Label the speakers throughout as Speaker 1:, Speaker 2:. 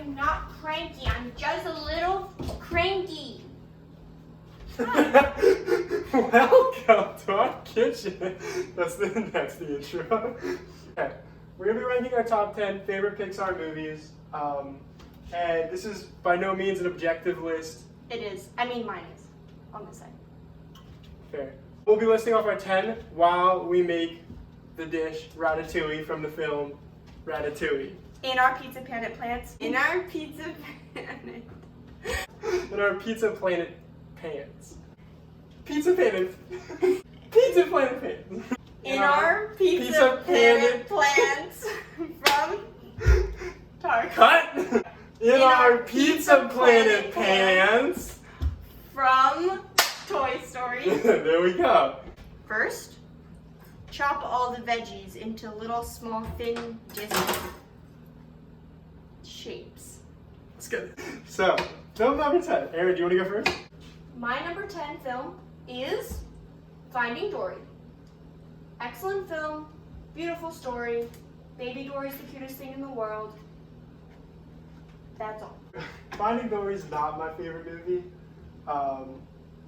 Speaker 1: am not cranky. I'm just a little cranky.
Speaker 2: Welcome to our kitchen. That's the intro. Okay, we're gonna be ranking our top 10 favorite Pixar movies. And this is by no means an objective list.
Speaker 1: It is. I mean, mine is on this side.
Speaker 2: Fair. We'll be listing off our 10 while we make the dish Ratatouille from the film Ratatouille.
Speaker 1: In our Pizza Planet plants. In our Pizza Planet.
Speaker 2: In our Pizza Planet pants. Pizza Planet. Pizza Planet pants.
Speaker 1: In our Pizza Planet plants from Target.
Speaker 2: Cut! In our Pizza Planet pants
Speaker 1: from Toy Story.
Speaker 2: There we go.
Speaker 1: First, chop all the veggies into little small thin disc shapes.
Speaker 2: That's good. So, film number 10. Aaron, do you want to go first?
Speaker 1: My number 10 film is Finding Dory. Excellent film, beautiful story. Baby Dory's the cutest thing in the world. That's all.
Speaker 2: Finding Dory is not my favorite movie.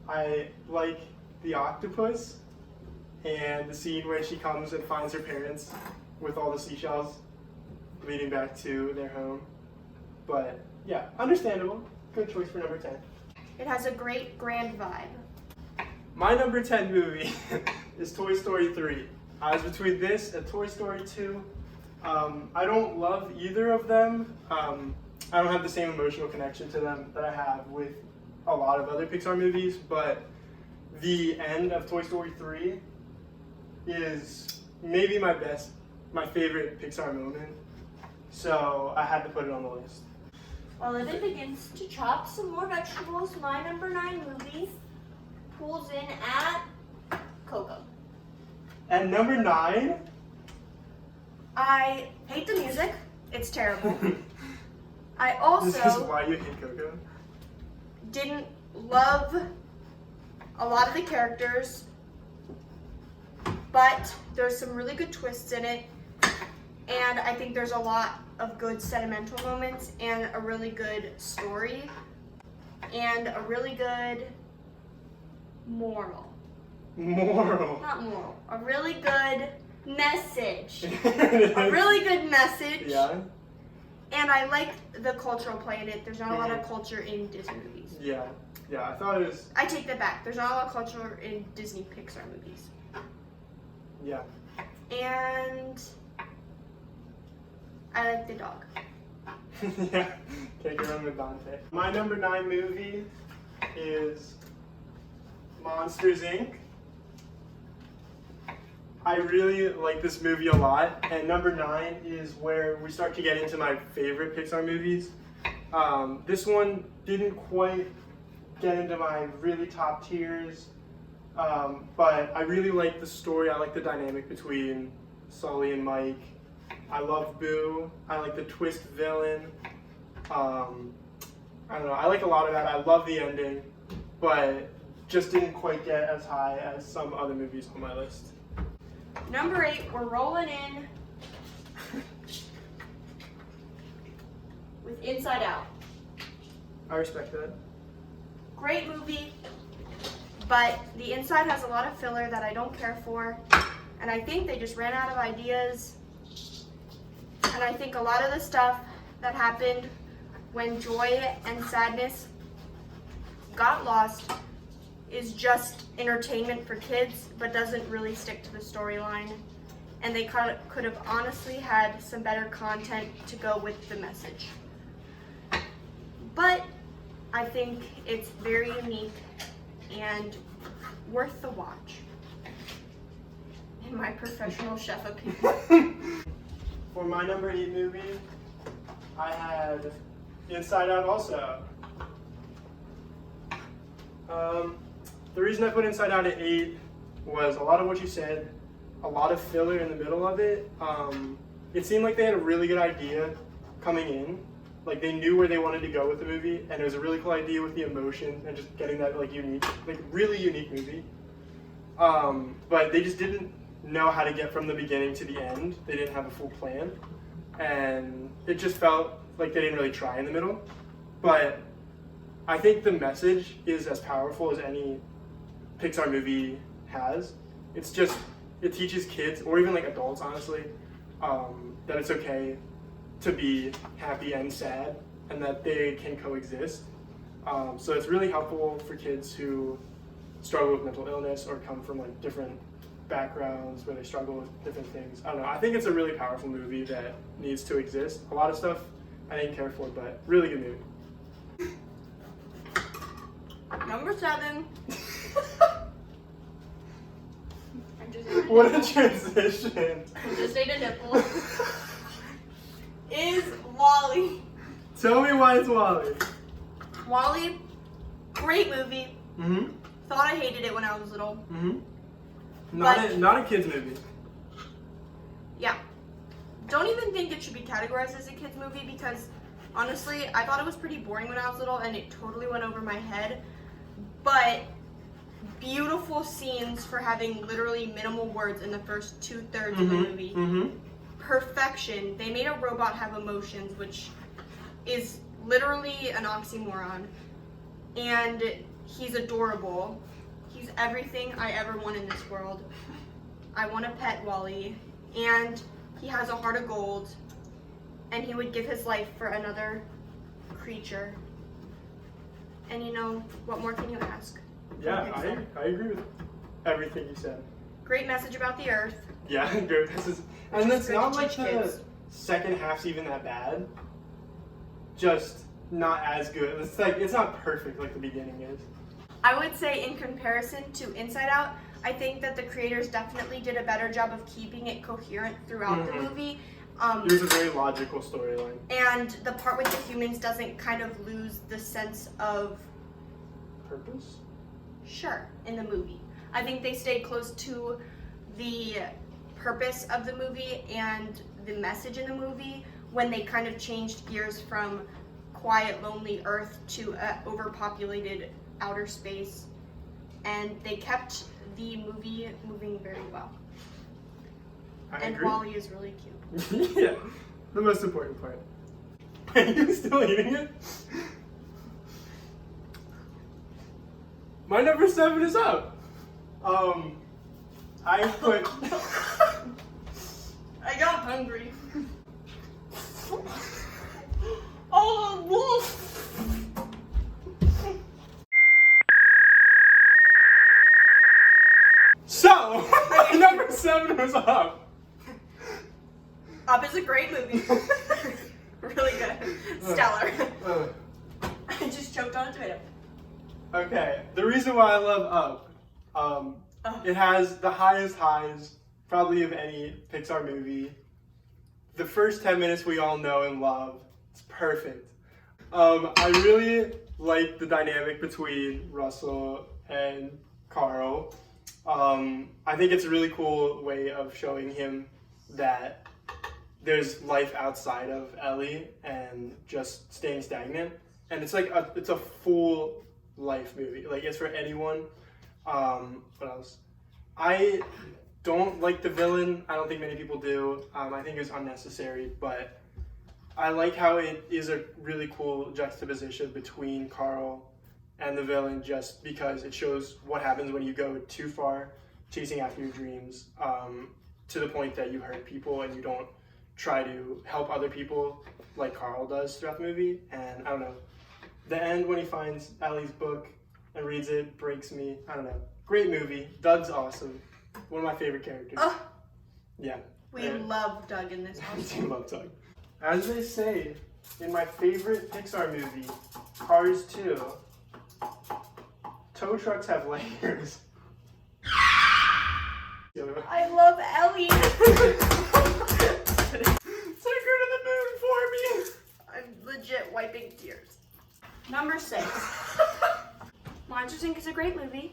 Speaker 2: I like the octopus and the scene where she comes and finds her parents with all the seashells leading back to their home. But yeah, understandable. Good choice for number 10.
Speaker 1: It has a great grand vibe.
Speaker 2: My number 10 movie is Toy Story 3. I was between this and Toy Story 2. I don't love either of them. I don't have the same emotional connection to them that I have with a lot of other Pixar movies, but the end of Toy Story 3 is maybe my favorite Pixar moment. So I had to put it on the list.
Speaker 1: While Livin begins to chop some more vegetables, my number 9 movie pulls in at Coco.
Speaker 2: At number 9,
Speaker 1: I hate the music. It's terrible. I
Speaker 2: this is
Speaker 1: also
Speaker 2: why you hate Coco.
Speaker 1: didn't love a lot of the characters, but there's some really good twists in it, and I think there's a lot of good sentimental moments and a really good story and a really good moral.
Speaker 2: Moral.
Speaker 1: Not moral. A really good message. A really good message.
Speaker 2: Yeah.
Speaker 1: And I like the cultural play in it. There's not a lot of culture in Disney movies.
Speaker 2: Yeah. Yeah, I thought it was.
Speaker 1: I take that back. There's not a lot of culture in Disney Pixar movies.
Speaker 2: Yeah.
Speaker 1: And I like the dog.
Speaker 2: Yeah. Can't go wrong with Dante. My number 9 movie is Monsters, Inc. I really like this movie a lot, and number 9 is where we start to get into my favorite Pixar movies. This one didn't quite get into my really top tiers, but I really like the story. I like the dynamic between Sully and Mike. I love Boo. I like the twist villain. I don't know. I like a lot of that. I love the ending, but just didn't quite get as high as some other movies on my list.
Speaker 1: Number 8, we're rolling in with Inside Out.
Speaker 2: I respect that.
Speaker 1: Great movie, but the inside has a lot of filler that I don't care for, and I think they just ran out of ideas. And I think a lot of the stuff that happened when joy and sadness got lost is just entertainment for kids, but doesn't really stick to the storyline. And they could have honestly had some better content to go with the message. But I think it's very unique and worth the watch, in my professional chef opinion.
Speaker 2: For my number 8 movie, I had Inside Out also. The reason I put Inside Out at 8 was a lot of what you said, a lot of filler in the middle of it. It seemed like they had a really good idea coming in. Like they knew where they wanted to go with the movie, and it was a really cool idea with the emotion and just getting that really unique movie. But they just didn't know how to get from the beginning to the end. They didn't have a full plan, and it just felt like they didn't really try in the middle. But I think the message is as powerful as any Pixar movie has. It's just, it teaches kids, or even like adults honestly, that it's okay to be happy and sad, and that they can coexist. So it's really helpful for kids who struggle with mental illness or come from like different backgrounds where they struggle with different things. I don't know. I think it's a really powerful movie that needs to exist. A lot of stuff I didn't care for, but really good movie.
Speaker 1: Number 7.
Speaker 2: What a transition.
Speaker 1: I just ate a nipple. Is WALL-E.
Speaker 2: Tell me why it's WALL-E.
Speaker 1: WALL-E, great movie.
Speaker 2: Mm-hmm.
Speaker 1: Thought I hated it when I was little.
Speaker 2: Mm-hmm.
Speaker 1: But-
Speaker 2: Not a kid's movie.
Speaker 1: Yeah. Don't even think it should be categorized as a kid's movie because honestly, I thought it was pretty boring when I was little and it totally went over my head. But beautiful scenes for having literally minimal words in the first 2/3 of the movie.
Speaker 2: Mm-hmm.
Speaker 1: Perfection. They made a robot have emotions, which is literally an oxymoron. And he's adorable. He's everything I ever want in this world. I want to pet WALL-E. And he has a heart of gold. And he would give his life for another creature. And you know, what more can you ask?
Speaker 2: Yeah, I agree with everything you said.
Speaker 1: Great message about the earth.
Speaker 2: Yeah, good. And it's
Speaker 1: good
Speaker 2: not
Speaker 1: to
Speaker 2: like
Speaker 1: teach
Speaker 2: the
Speaker 1: kids.
Speaker 2: second half's even that bad. Just not as good. It's like it's not perfect like the beginning is.
Speaker 1: I would say in comparison to Inside Out, I think that the creators definitely did a better job of keeping it coherent throughout the movie.
Speaker 2: It was a very logical storyline.
Speaker 1: And the part with the humans doesn't kind of lose the sense of
Speaker 2: Purpose?
Speaker 1: sure in the movie. I think they stayed close to the purpose of the movie and the message in the movie when they kind of changed gears from quiet, lonely Earth to overpopulated outer space. And they kept the movie moving very well.
Speaker 2: I
Speaker 1: And
Speaker 2: agree.
Speaker 1: WALL-E is really cute.
Speaker 2: Yeah, the most important part. Are you still eating it? My number 7 is up. I put.
Speaker 1: I got hungry. Oh, wolf!
Speaker 2: So, my number 7 was Up.
Speaker 1: Up is a great movie. Really good. Stellar. I just choked on a tomato.
Speaker 2: Okay, the reason why I love Up, it has the highest highs probably of any Pixar movie. The first 10 minutes we all know and love. It's perfect. I really like the dynamic between Russell and Carl. I think it's a really cool way of showing him that there's life outside of Ellie and just staying stagnant. And it's like it's a full life movie. Like it's for anyone. What else? I don't like the villain. I don't think many people do. I think it's unnecessary, but I like how it is a really cool juxtaposition between Carl and the villain, just because it shows what happens when you go too far chasing after your dreams, to the point that you hurt people and you don't try to help other people like Carl does throughout the movie. And I don't know, the end when he finds Ellie's book and reads it breaks me. I don't know. Great movie. Doug's awesome. One of my favorite characters. Yeah.
Speaker 1: We love Doug in this
Speaker 2: I
Speaker 1: one.
Speaker 2: do love Doug. As they say in my favorite Pixar movie, Cars 2, tow trucks have layers.
Speaker 1: I love Ellie.
Speaker 2: Take her to the moon for me.
Speaker 1: I'm legit wiping tears. Number 6. Monsters Inc. is a great movie.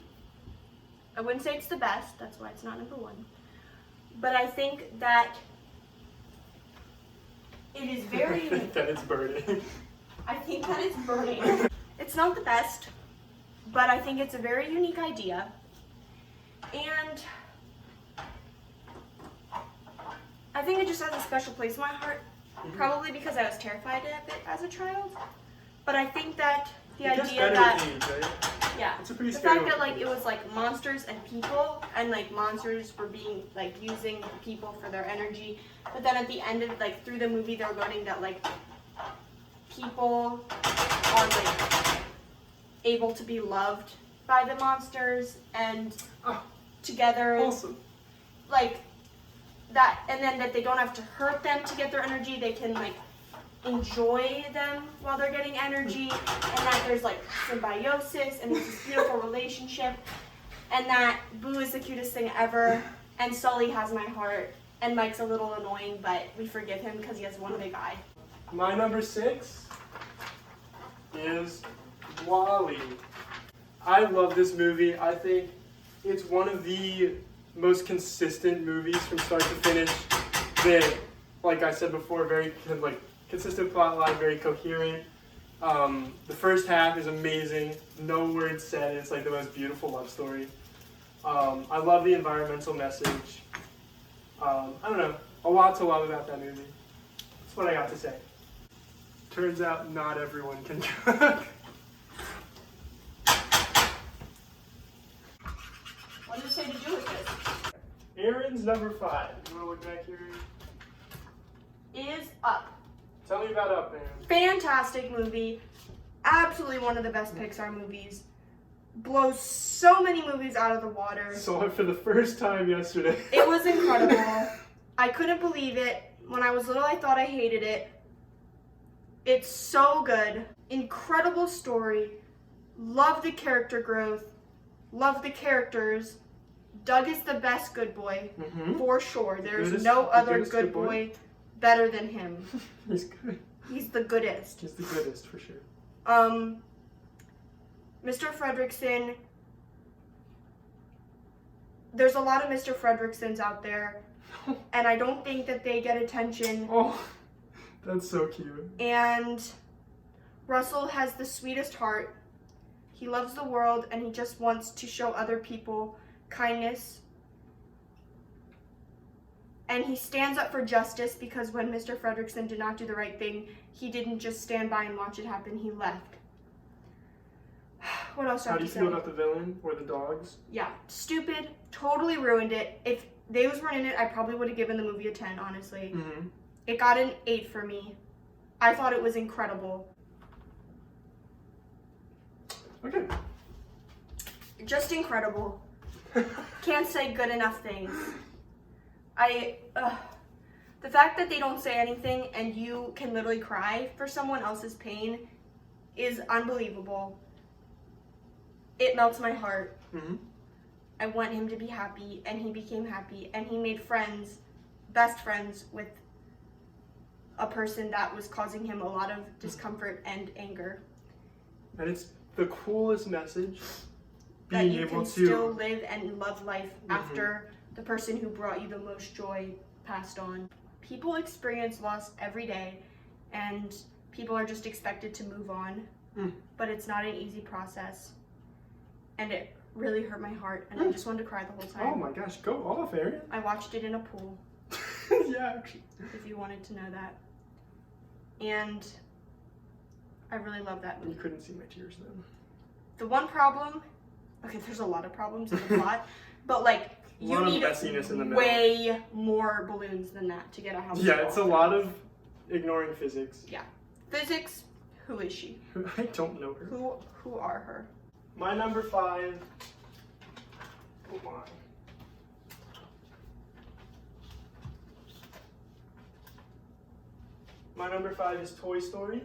Speaker 1: I wouldn't say it's the best, that's why it's not number 1. But I think that it is very...
Speaker 2: That it's burning.
Speaker 1: I think that it's burning. It's not the best, but I think it's a very unique idea. And I think it just has a special place in my heart probably because I was terrified of it as a child. But I think that the
Speaker 2: It gets
Speaker 1: idea
Speaker 2: better
Speaker 1: that
Speaker 2: with age, right?
Speaker 1: yeah,
Speaker 2: It's a pretty
Speaker 1: the
Speaker 2: scary
Speaker 1: fact that
Speaker 2: one.
Speaker 1: like it was like monsters and people, and like monsters were being like using people for their energy, but then at the end of like through the movie they're learning that like people are like able to be loved by the monsters and together
Speaker 2: Awesome.
Speaker 1: like that, and then that they don't have to hurt them to get their energy. They can like enjoy them while they're getting energy, and that there's like symbiosis and it's this beautiful relationship, and that Boo is the cutest thing ever, and Sully has my heart, and Mike's a little annoying, but we forgive him because he has one big eye.
Speaker 2: My number 6 is Wall-E. I love this movie. I think it's one of the most consistent movies from start to finish. That, like I said before, very like consistent plot line, very coherent. The first half is amazing. No words said. It's like the most beautiful love story. I love the environmental message. I don't know. A lot to love about that movie. That's what I got to say. Turns out not everyone can cook.
Speaker 1: What does it say to do with this?
Speaker 2: Aaron's number 5. You want to look back here?
Speaker 1: Is Up.
Speaker 2: Tell me about Up, Aaron.
Speaker 1: Fantastic movie. Absolutely one of the best Pixar movies. Blows so many movies out of the water.
Speaker 2: Saw it for the first time yesterday.
Speaker 1: It was incredible. I couldn't believe it. When I was little, I thought I hated it. It's so good. Incredible story. Love the character growth. Love the characters. Doug is the best good boy, for sure. There's no other good boy better than him.
Speaker 2: He's good.
Speaker 1: He's the goodest.
Speaker 2: He's the goodest, for sure.
Speaker 1: Mr. Fredricksen. There's a lot of Mr. Fredricksens out there, and I don't think that they get attention.
Speaker 2: Oh, that's so cute.
Speaker 1: And Russell has the sweetest heart. He loves the world, and he just wants to show other people kindness. And he stands up for justice, because when Mr. Fredricksen did not do the right thing, he didn't just stand by and watch it happen. He left. What else do I
Speaker 2: How
Speaker 1: have
Speaker 2: do
Speaker 1: to
Speaker 2: you
Speaker 1: say?
Speaker 2: feel about the villain or the dogs?
Speaker 1: Yeah, stupid. Totally ruined it. If those weren't in it, I probably would have given the movie a 10, honestly. It got an 8 for me. I thought it was incredible.
Speaker 2: Okay.
Speaker 1: Just incredible. Can't say good enough things. The fact that they don't say anything and you can literally cry for someone else's pain is unbelievable. It melts my heart. I want him to be happy, and he became happy, and he made friends, best friends, with a person that was causing him a lot of discomfort and anger.
Speaker 2: And it's the coolest message.
Speaker 1: That
Speaker 2: Being
Speaker 1: you
Speaker 2: able
Speaker 1: can
Speaker 2: to
Speaker 1: still live and love life after the person who brought you the most joy passed on. People experience loss every day, and people are just expected to move on. But it's not an easy process. And it really hurt my heart, and I just wanted to cry the whole time.
Speaker 2: Oh my gosh, go off, Aaron.
Speaker 1: I watched it in a pool,
Speaker 2: Yeah, actually.
Speaker 1: if you wanted to know that. And I really love that movie.
Speaker 2: You couldn't see my tears then.
Speaker 1: The one problem, okay, there's a lot of problems in the plot, but like, you
Speaker 2: lot of
Speaker 1: need
Speaker 2: messiness in the middle.
Speaker 1: way more balloons than that to get a house.
Speaker 2: Yeah, it's a lot of ignoring physics.
Speaker 1: Yeah. Physics, who is she?
Speaker 2: I don't know her.
Speaker 1: Who are her?
Speaker 2: My number 5. Oh my. My number 5 is Toy Story.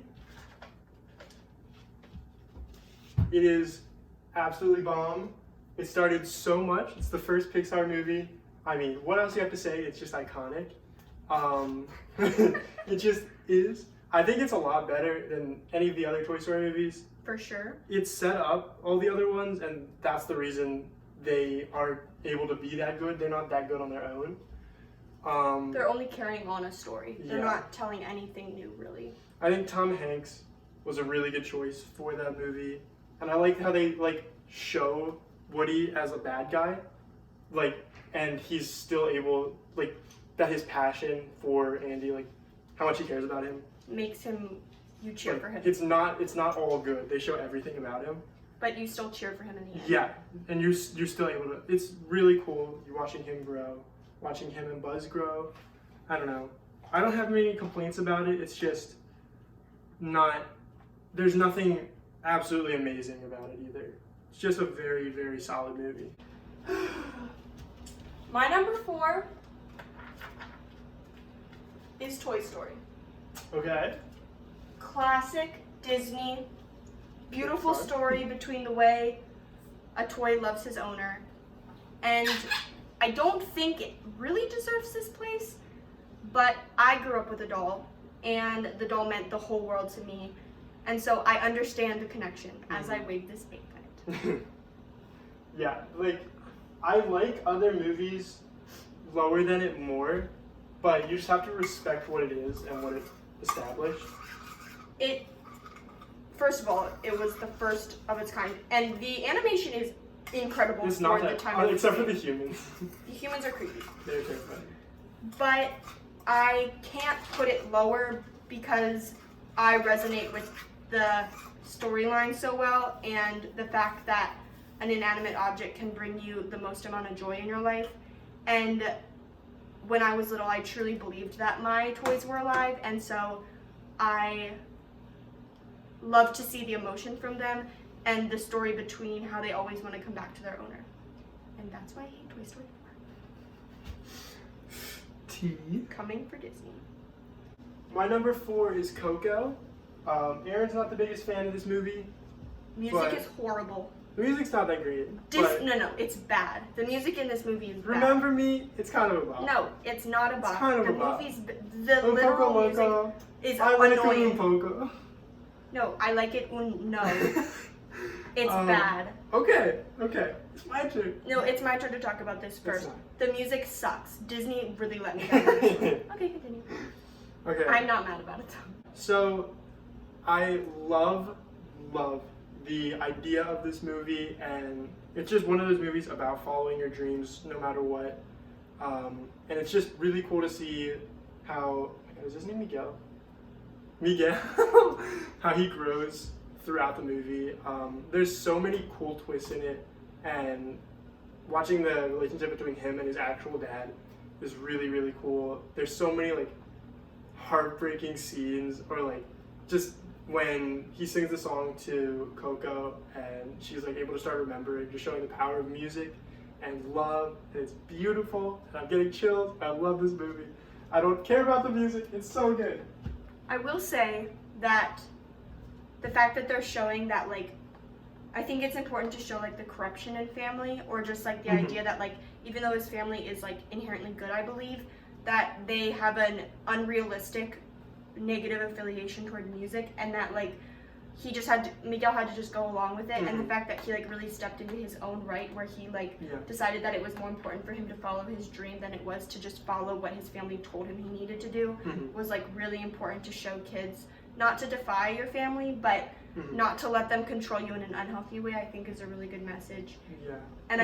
Speaker 2: It is absolutely bomb. It started so much. It's the first Pixar movie. I mean, what else do you have to say? It's just iconic. It just is. I think it's a lot better than any of the other Toy Story movies.
Speaker 1: For sure.
Speaker 2: It's set up all the other ones, and that's the reason they are able to be that good. They're not that good on their own.
Speaker 1: They're only carrying on a story. They're
Speaker 2: Yeah.
Speaker 1: not telling anything new, really.
Speaker 2: I think Tom Hanks was a really good choice for that movie, and I like how they like show Woody as a bad guy, like, and he's still able, like, that his passion for Andy like how much he cares about him.
Speaker 1: makes you cheer
Speaker 2: Like,
Speaker 1: for him.
Speaker 2: it's not all good. They show everything about him.
Speaker 1: But you still cheer for him in the end.
Speaker 2: Yeah, and you're still able to. It's really cool. You're watching him grow, watching him and Buzz grow. I don't know. I don't have many complaints about it. It's just not. There's nothing absolutely amazing about it either. It's just a very, very solid movie.
Speaker 1: My number 4 is Toy Story.
Speaker 2: Okay.
Speaker 1: Classic Disney. Beautiful
Speaker 2: Pixar.
Speaker 1: story between the way a toy loves his owner. And I don't think it really deserves this place, but I grew up with a doll, and the doll meant the whole world to me. And so I understand the connection as I wave this egg at it.
Speaker 2: Yeah, like, I like other movies lower than it more, but you just have to respect what it is and what it established.
Speaker 1: First of all, it was the first of its kind, and the animation is incredible
Speaker 2: It's
Speaker 1: for
Speaker 2: not
Speaker 1: the
Speaker 2: that,
Speaker 1: time it was
Speaker 2: except for the
Speaker 1: made.
Speaker 2: humans.
Speaker 1: The humans are creepy.
Speaker 2: They're terrifying.
Speaker 1: But I can't put it lower because I resonate with the storyline so well and the fact that an inanimate object can bring you the most amount of joy in your life. And when I was little, I truly believed that my toys were alive, and so I love to see the emotion from them and the story between how they always want to come back to their owner. And that's why I hate Toy Story 4. Coming for Disney.
Speaker 2: My number 4 is Coco. Aaron's not the biggest fan of this movie.
Speaker 1: Music
Speaker 2: But-
Speaker 1: is horrible.
Speaker 2: The music's not that great. but
Speaker 1: No, it's bad. The music in this movie is bad.
Speaker 2: Remember Me, it's kind of a bop.
Speaker 1: No, it's not a bop.
Speaker 2: kind of
Speaker 1: The
Speaker 2: a bop.
Speaker 1: movie's the
Speaker 2: Oh,
Speaker 1: literal
Speaker 2: Poco
Speaker 1: music
Speaker 2: Loco.
Speaker 1: is
Speaker 2: I like
Speaker 1: annoying.
Speaker 2: Un Poco.
Speaker 1: No, I like it. No, it's bad.
Speaker 2: Okay. It's my turn.
Speaker 1: No, it's my turn to talk about this first.
Speaker 2: fine.
Speaker 1: The music sucks. Disney really let me down. Okay, continue.
Speaker 2: Okay.
Speaker 1: I'm not mad about it though.
Speaker 2: So, I love the idea of this movie, and it's just one of those movies about following your dreams no matter what. And it's just really cool to see how, is his name Miguel? How he grows throughout the movie. There's so many cool twists in it, and watching the relationship between him and his actual dad is really, really cool. There's so many like heartbreaking scenes, or like just when he sings the song to Coco and she's like able to start remembering, just showing the power of music and love, and it's beautiful, and I'm getting chills. I love this movie. I don't care about the music, it's so good.
Speaker 1: I will say that the fact that they're showing that, like, I think it's important to show like the corruption in family, or just like the idea that like even though his family is like inherently good, I believe that they have an unrealistic negative affiliation toward music, and that like Miguel had to just go along with it, and the fact that he like really stepped into his own right, where he like decided that it was more important for him to follow his dream than it was to just follow what his family told him he needed to do, was like really important to show kids not to defy your family, but not to let them control you in an unhealthy way. I think is a really good message.
Speaker 2: Yeah.
Speaker 1: And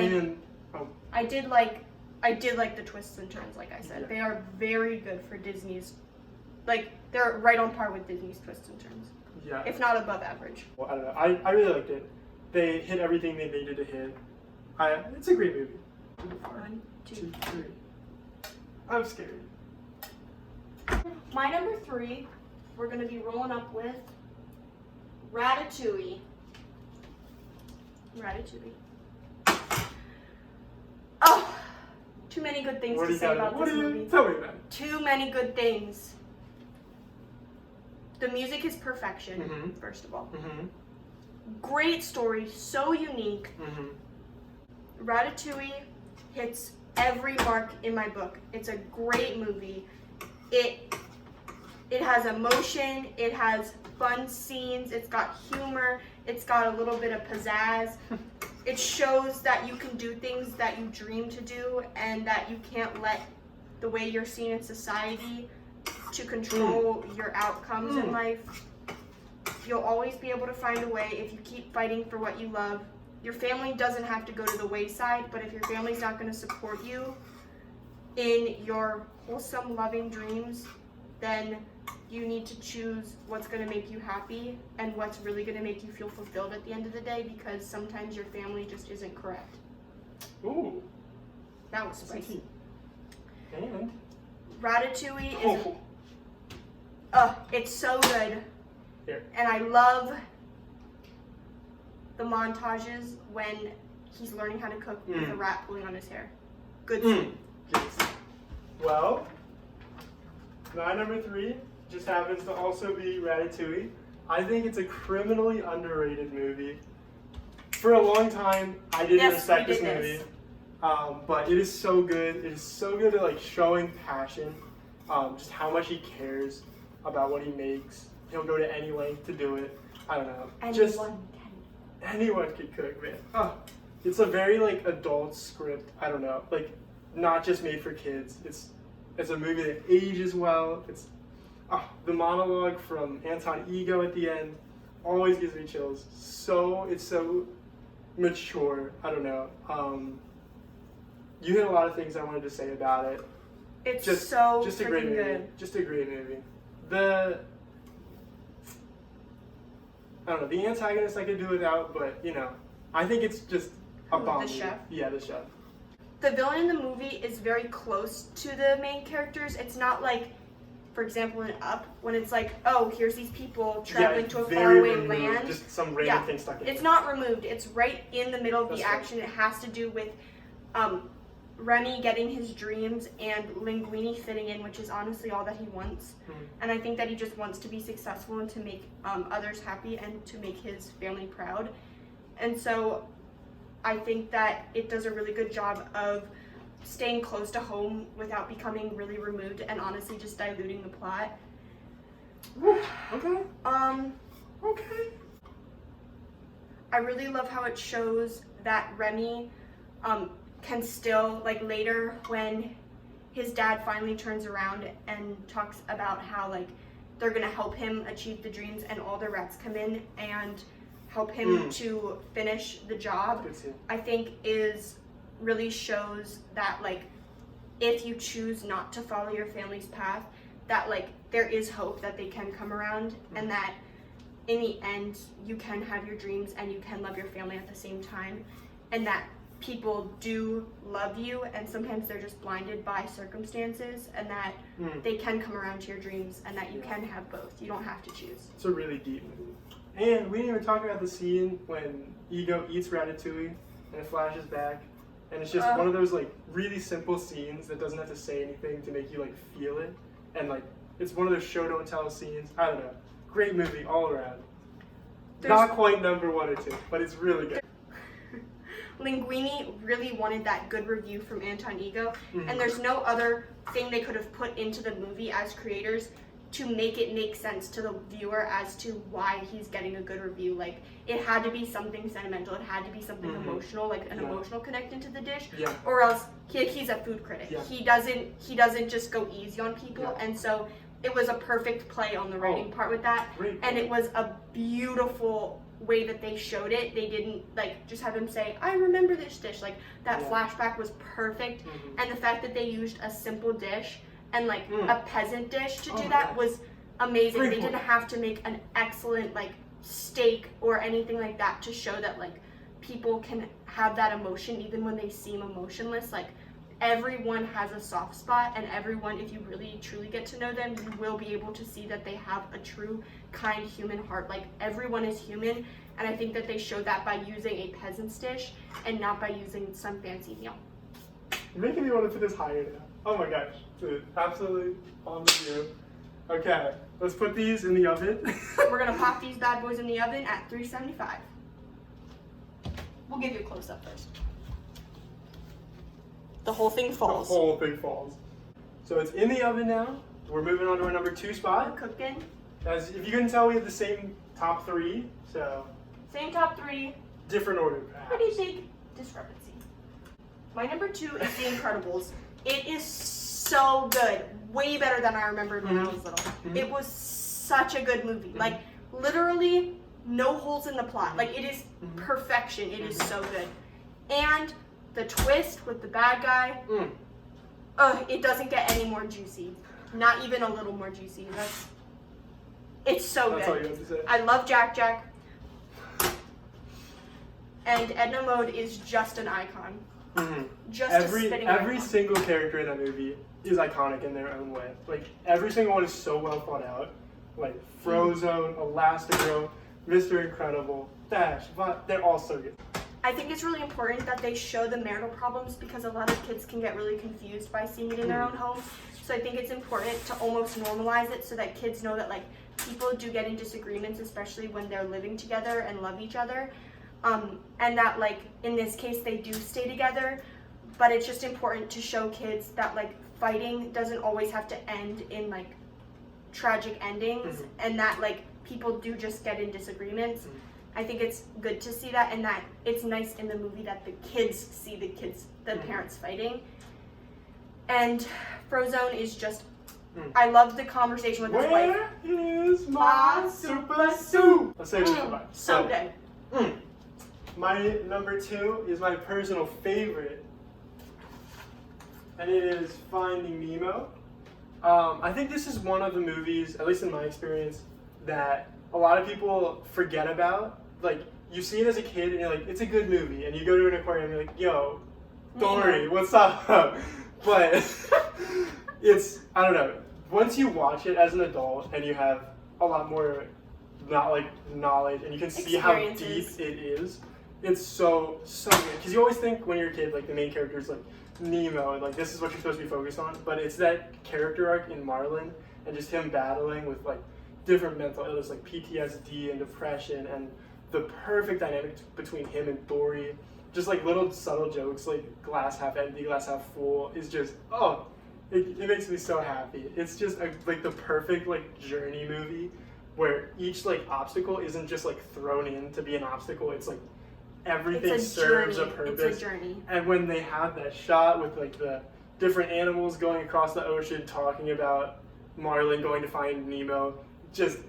Speaker 1: I did like the twists and turns, like I said.
Speaker 2: Yeah.
Speaker 1: They are very good for Disney's, like, they're right on par with Disney's twists and turns.
Speaker 2: Yeah.
Speaker 1: If not above average.
Speaker 2: Well, I don't know. I really liked it. They hit everything they needed to hit. It's a great movie.
Speaker 1: 1, 2,
Speaker 2: 2, 3. I'm scared.
Speaker 1: My number 3, we're going to be rolling up with Ratatouille. Oh, too many good things to say about this movie.
Speaker 2: Tell me that.
Speaker 1: Too many good things. The music is perfection, first of all. Great story, so unique. Ratatouille hits every mark in my book. It's a great movie. It has emotion, it has fun scenes, it's got humor, it's got a little bit of pizzazz. It shows that you can do things that you dream to do, and that you can't let the way you're seen in society to control your outcomes in life. You'll always be able to find a way if you keep fighting for what you love. Your family doesn't have to go to the wayside, but if your family's not going to support you in your wholesome, loving dreams, then you need to choose what's going to make you happy and what's really going to make you feel fulfilled at the end of the day, because sometimes your family just isn't correct.
Speaker 2: Ooh.
Speaker 1: That was spicy.
Speaker 2: And?
Speaker 1: Ratatouille is,
Speaker 2: Oh.
Speaker 1: it's so good.
Speaker 2: Here.
Speaker 1: And I love the montages when he's learning how to cook with a rat pulling on his hair. Good scene.
Speaker 2: Yes. Well, my number 3 just happens to also be Ratatouille. I think it's a criminally underrated movie. For a long time, I didn't respect this movie. But it is so good. It is so good at like showing passion, just how much he cares about what he makes. He'll go to any length to do it. I don't know. Anyone can cook, man. Oh, it's a very like adult script. I don't know, like not just made for kids. It's a movie that ages well. It's the monologue from Anton Ego at the end always gives me chills. It's so mature. I don't know. You hit a lot of things I wanted to say about it.
Speaker 1: It's
Speaker 2: just
Speaker 1: so
Speaker 2: a great movie.
Speaker 1: good.
Speaker 2: Just a great movie. I don't know, the antagonist I could do without, but you know, I think it's just a bomb.
Speaker 1: The chef?
Speaker 2: Yeah, the chef.
Speaker 1: The villain in the movie is very close to the main characters. It's not like, for example, in Up, when it's like, oh, here's these people traveling to a faraway land.
Speaker 2: Just some random thing stuck in.
Speaker 1: It's not removed. It's right in the middle of the action. It has to do with Remy getting his dreams and Linguini fitting in, which is honestly all that he wants. And I think that he just wants to be successful and to make others happy and to make his family proud. And so I think that it does a really good job of staying close to home without becoming really removed and honestly just diluting the plot.
Speaker 2: Okay.
Speaker 1: Okay. I really love how it shows that Remy can still, like later when his dad finally turns around and talks about how like they're gonna help him achieve the dreams and all the rats come in and help him to finish the job, I think really shows that like if you choose not to follow your family's path, that like there is hope that they can come around and that in the end you can have your dreams and you can love your family at the same time, and that people do love you and sometimes they're just blinded by circumstances, and that they can come around to your dreams and that you can have both. You don't have to choose.
Speaker 2: It's a really deep movie. And we didn't even talk about the scene when Ego eats Ratatouille and it flashes back. And it's just one of those like really simple scenes that doesn't have to say anything to make you like feel it. And like it's one of those show don't tell scenes. I don't know. Great movie all around. Not quite number 1 or 2, but it's really good.
Speaker 1: Linguini really wanted that good review from Anton Ego, and there's no other thing they could have put into the movie as creators to make it make sense to the viewer as to why he's getting a good review. Like, it had to be something sentimental, it had to be something emotional, like an emotional connection to the dish, or else he's a food critic. He doesn't just go easy on people, and so it was a perfect play on the writing part with that, and it was a beautiful way that they showed it. They didn't like just have him say, I remember this dish. Like that flashback was perfect, and the fact that they used a simple dish and like a peasant dish to do that was amazing. They didn't have to make an excellent like steak or anything like that to show that like people can have that emotion even when they seem emotionless. Like everyone has a soft spot, and everyone, if you really truly get to know them, you will be able to see that they have a true kind human heart. Like everyone is human, and I think that they showed that by using a peasant's dish and not by using some fancy meal.
Speaker 2: You're making me want to put this higher now. Oh my gosh, dude, absolutely on the view. Okay, let's put these in the oven.
Speaker 1: We're gonna pop these bad boys in the oven at 375. We'll give you a close up first. The whole thing falls.
Speaker 2: The whole thing falls. So it's in the oven now. We're moving on to our number 2 spot.
Speaker 1: Cooking.
Speaker 2: As if you couldn't tell, we have the same top 3. So
Speaker 1: same top 3.
Speaker 2: Different order, perhaps.
Speaker 1: Pretty big discrepancy. My number 2 is The Incredibles. It is so good. Way better than I remembered when I was little. It was such a good movie. Like literally no holes in the plot. Like it is perfection. It is so good. And the twist with the bad guy, it doesn't get any more juicy. Not even a little more juicy. It's so
Speaker 2: That's all
Speaker 1: good.
Speaker 2: you have to say.
Speaker 1: I love Jack Jack. And Edna Mode is just an icon.
Speaker 2: Mm-hmm.
Speaker 1: Just a spitting
Speaker 2: every
Speaker 1: icon.
Speaker 2: single character in that movie is iconic in their own way. Like every single one is so well thought out. Like Frozone, Elastigirl, Mr. Incredible, Dash, they're all so good.
Speaker 1: I think it's really important that they show the marital problems because a lot of kids can get really confused by seeing it in their own home. So I think it's important to almost normalize it so that kids know that like people do get in disagreements, especially when they're living together and love each other. And that like in this case they do stay together, but it's just important to show kids that like fighting doesn't always have to end in like tragic endings, and that like people do just get in disagreements. I think it's good to see that, and that it's nice in the movie that the kids see the parents fighting. And Frozone is just, I loved the conversation with his wife.
Speaker 2: Where is my super soup? Let's say this for
Speaker 1: So good.
Speaker 2: My number 2 is my personal favorite, and it is Finding Nemo. I think this is one of the movies, at least in my experience, that a lot of people forget about. Like, you see it as a kid and you're like, it's a good movie, and you go to an aquarium and you're like, yo, Dory, what's up? But it's, I don't know, once you watch it as an adult and you have a lot more knowledge and you can see how deep it is, it's so good. Because you always think when you're a kid, like the main character is like Nemo, and like this is what you're supposed to be focused on, but it's that character arc in Marlin and just him battling with like different mental illness like PTSD and depression, and the perfect dynamic between him and Dory. Just like little subtle jokes like glass half empty, glass half full is just, it makes me so happy. It's just like the perfect like journey movie where each like obstacle isn't just like thrown in to be an obstacle. It's like everything serves a purpose.
Speaker 1: It's a journey.
Speaker 2: And when they have that shot with like the different animals going across the ocean talking about Marlin going to find Nemo, just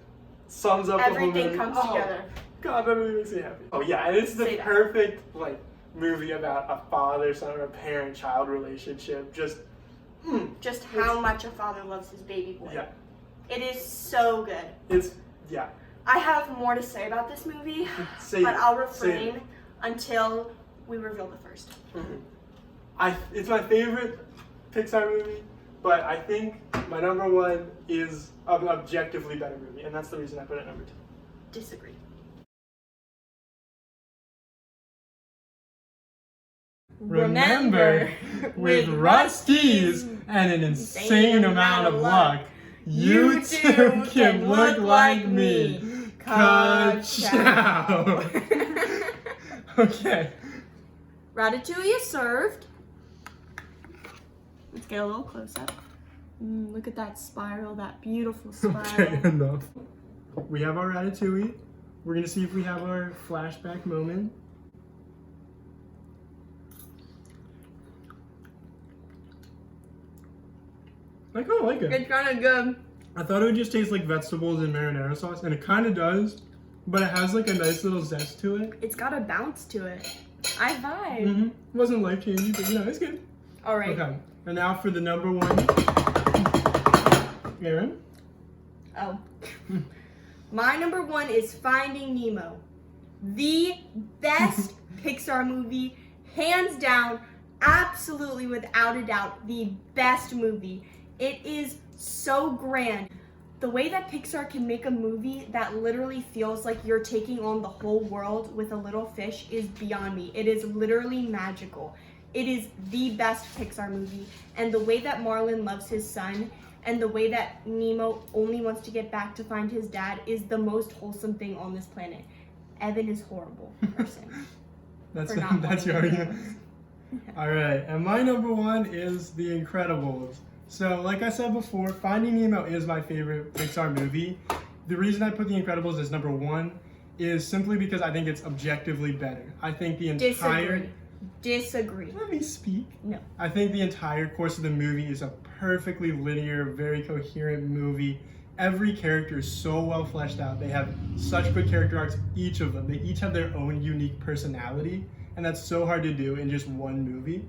Speaker 2: sums up
Speaker 1: everything
Speaker 2: the whole movie.
Speaker 1: Comes together.
Speaker 2: God, that movie makes me happy. Oh yeah, and it's the perfect like movie about a father-son or a parent-child relationship. Just
Speaker 1: how much a father loves his baby boy.
Speaker 2: Yeah.
Speaker 1: It is so good.
Speaker 2: Yeah.
Speaker 1: I have more to say about this movie, but I'll refrain until we reveal the first.
Speaker 2: It's my favorite Pixar movie, but I think my number 1 is an objectively better movie, and that's the reason I put it at number 2.
Speaker 1: Disagree.
Speaker 3: Remember, with Rusty's and an insane amount of luck, you too can look like me. Ka-chow. Okay.
Speaker 1: Ratatouille is served. Let's get a little close up. Look at that spiral, that beautiful spiral.
Speaker 3: Okay, enough. We have our Ratatouille. We're gonna see if we have our flashback moment. I kind of like it.
Speaker 1: It's kind of good.
Speaker 3: I thought it would just taste like vegetables and marinara sauce, and it kind of does, but it has like a nice little zest to it.
Speaker 1: It's got a bounce to it. I vibe.
Speaker 3: It wasn't life changing, but you know, it's good.
Speaker 1: All right.
Speaker 3: Okay, and now for the number 1. Aaron?
Speaker 1: Oh. My number 1 is Finding Nemo. The best Pixar movie, hands down, absolutely without a doubt, the best movie. It is so grand. The way that Pixar can make a movie that literally feels like you're taking on the whole world with a little fish is beyond me. It is literally magical. It is the best Pixar movie. And the way that Marlin loves his son and the way that Nemo only wants to get back to find his dad is the most wholesome thing on this planet. Evan is a horrible person.
Speaker 3: That's your argument. All right, and my number 1 is The Incredibles. So, like I said before, Finding Nemo is my favorite Pixar movie. The reason I put The Incredibles as number 1 is simply because I think it's objectively better. I think the entire...
Speaker 1: Disagree.
Speaker 3: Let me speak.
Speaker 1: No.
Speaker 3: I think the entire course of the movie is a perfectly linear, very coherent movie. Every character is so well fleshed out. They have such good character arcs, each of them. They each have their own unique personality, and that's so hard to do in just one movie.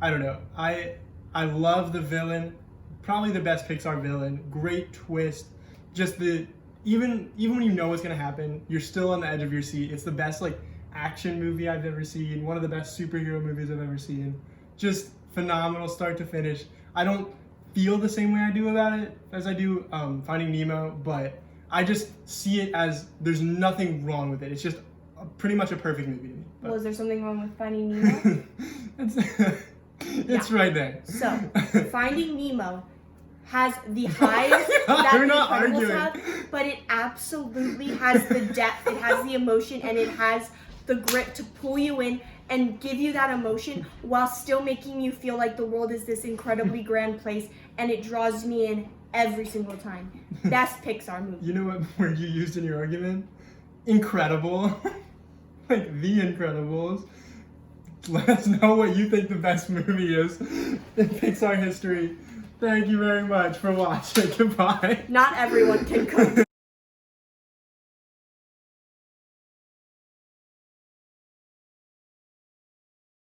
Speaker 3: I don't know. I love the villain, probably the best Pixar villain. Great twist. Just the even when you know what's gonna happen, you're still on the edge of your seat. It's the best like action movie I've ever seen. One of the best superhero movies I've ever seen. Just phenomenal, start to finish. I don't feel the same way I do about it as I do Finding Nemo, but I just see it as there's nothing wrong with it. It's just pretty much a perfect movie to me. But
Speaker 1: Was there something wrong with Finding Nemo?
Speaker 3: it's right there.
Speaker 1: So, Finding Nemo has the highs that
Speaker 3: We're
Speaker 1: the
Speaker 3: not
Speaker 1: Incredibles
Speaker 3: arguing.
Speaker 1: have, but it absolutely has the depth, it has the emotion, and it has the grit to pull you in and give you that emotion while still making you feel like the world is this incredibly grand place, and it draws me in every single time. Best Pixar movie.
Speaker 3: You know what word you used in your argument? Incredible. Like The Incredibles. Let us know what you think the best movie is in Pixar history. Thank you very much for watching. Goodbye.
Speaker 1: Not everyone can cook.